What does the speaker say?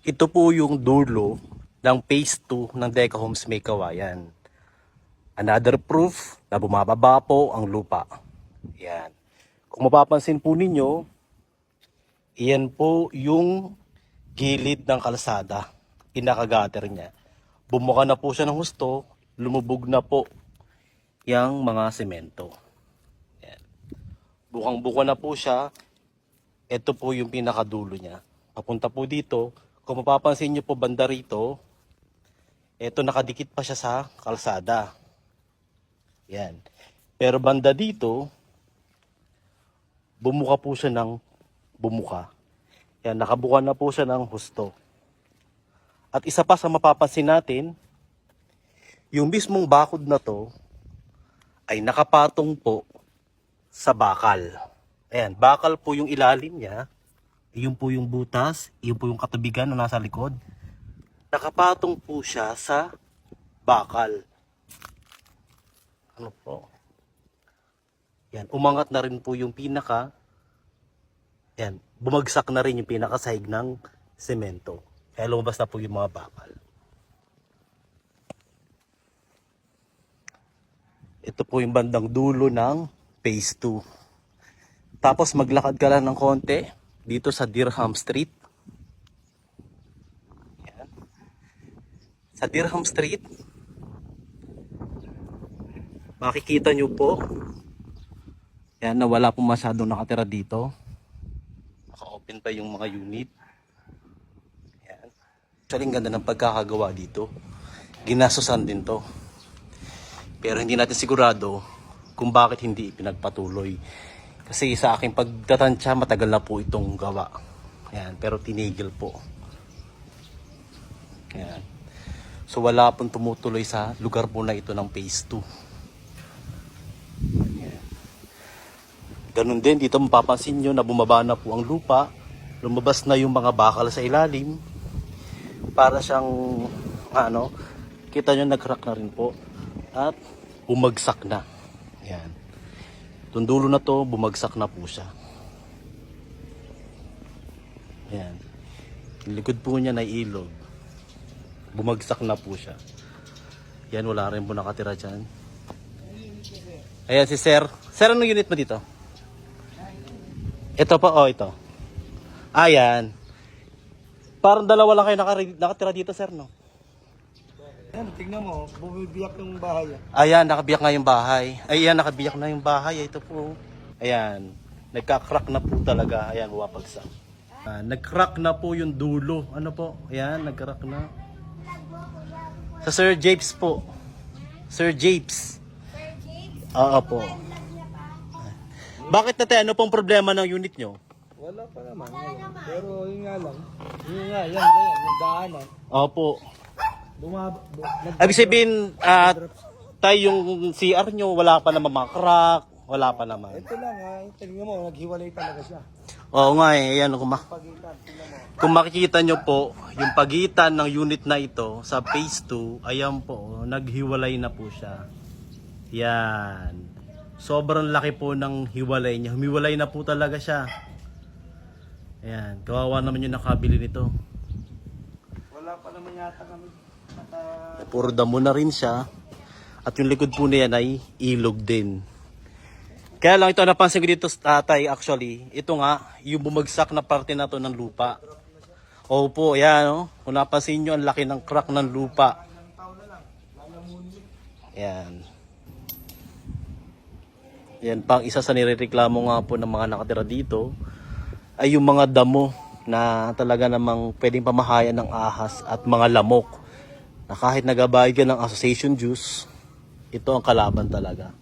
Ito po yung dulo ng phase 2 ng Deca Homes May Kawayan. Another proof na bumababa po ang lupa. Yan. Kung mapapansin po ninyo, iyan po yung gilid ng kalsada. Pinaka-gutter niya. Bumuka na po siya ng husto, lumubog na po yung mga semento. Yan. Bukang-buka na po siya. Ito po yung pinakadulo niya. Papunta po dito. Kung mapapansin nyo po banda rito, ito nakadikit pa siya sa kalsada. Yan. Pero banda dito, bumuka po siya ng bumuka. Yan, nakabuka na po siya ng husto. At isa pa sa mapapansin natin, yung mismong bakod na to ay nakapatong po sa bakal. Ayan, bakal po yung ilalim niya. Yun po yung butas, yun po yung katubigan na nasa likod. Nakapatong po siya sa bakal. Ano po? Yan, umangat na rin po yung pinaka. Yan, bumagsak na rin yung pinakasahig ng semento. Kaya lumabas na po yung mga bakal. Ito po yung bandang dulo ng phase 2. Tapos maglakad ka lang ng konti dito sa Dirham Street. Yan. Sa Dirham Street, makikita nyo po, yan, na wala po masyadong nakatira dito. Naka-open pa yung mga unit. Yan. Actually, ang ganda ng pagkakagawa dito. Ginasusan din to. Pero hindi natin sigurado kung bakit hindi pinagpatuloy. Kasi sa aking pagtatansya, matagal na po itong gawa. Yan, pero tinigil po. Yan. So wala pong tumutuloy sa lugar po na ito ng phase 2. Yan. Ganun din, dito mapapansin nyo na bumaba na po ang lupa. Lumabas na yung mga bakal sa ilalim. Para siyang, kita nyo nag-crack na rin po. At bumagsak na. Yan. Itong dulo na to, bumagsak na po siya. Yan. Yung likod po niya na ilog. Bumagsak na po siya. Yan, wala rin po nakatira dyan. Ayan si Sir. Sir, anong unit mo dito? Ito pa, ito. Ayan. Parang dalawa lang kayo nakatira dito, Sir, no? Yan, tingnan mo, bumibiyak yung bahay. Ayan, nakabiyak nga yung bahay. Ayan, nakabiyak na yung bahay. Ito po. Ayan. Nagka-crack na po talaga. Ayan, wapagsak. Nag-crack na po yung dulo. Ano po? Ayan, nag-crack na. Sa Sir Japes po. Sir Japes. Sir James? Oo po. Bakit natin? Ano pong problema ng unit nyo? Wala pa naman. Pero yun nga lang. Yun nga, yan, ganyan, nagdaanan. Opo. Ibig sabihin, tayo yung CR nyo, wala pa naman mga crack, wala pa naman. Ito lang ha, tingnan mo, naghiwalay talaga siya. Oo nga eh, ayan, Pagitan, tingnan mo. kung makikita nyo po, yung pagitan ng unit na ito sa phase 2, ayan po, naghiwalay na po siya. Yan. Sobrang laki po ng hiwalay niya. Humiwalay na po talaga siya. Ayan, kawawa naman yung nakabili nito. Wala pa naman yata kami. Puro damo na rin siya. At yung likod po niya ay ilog din. Kaya lang ito napansin ko dito tatay actually. Ito nga, yung bumagsak na parte na to ng lupa. Opo, yan o. Kung napansin nyo, ang laki ng crack ng lupa. Yan. Yan pang isa sa nirereklamo nga po ng mga nakatira dito ay yung mga damo na talaga namang pwedeng pamahayan ng ahas at mga lamok. Na kahit nagabayad ka ng association dues, ito ang kalaban talaga.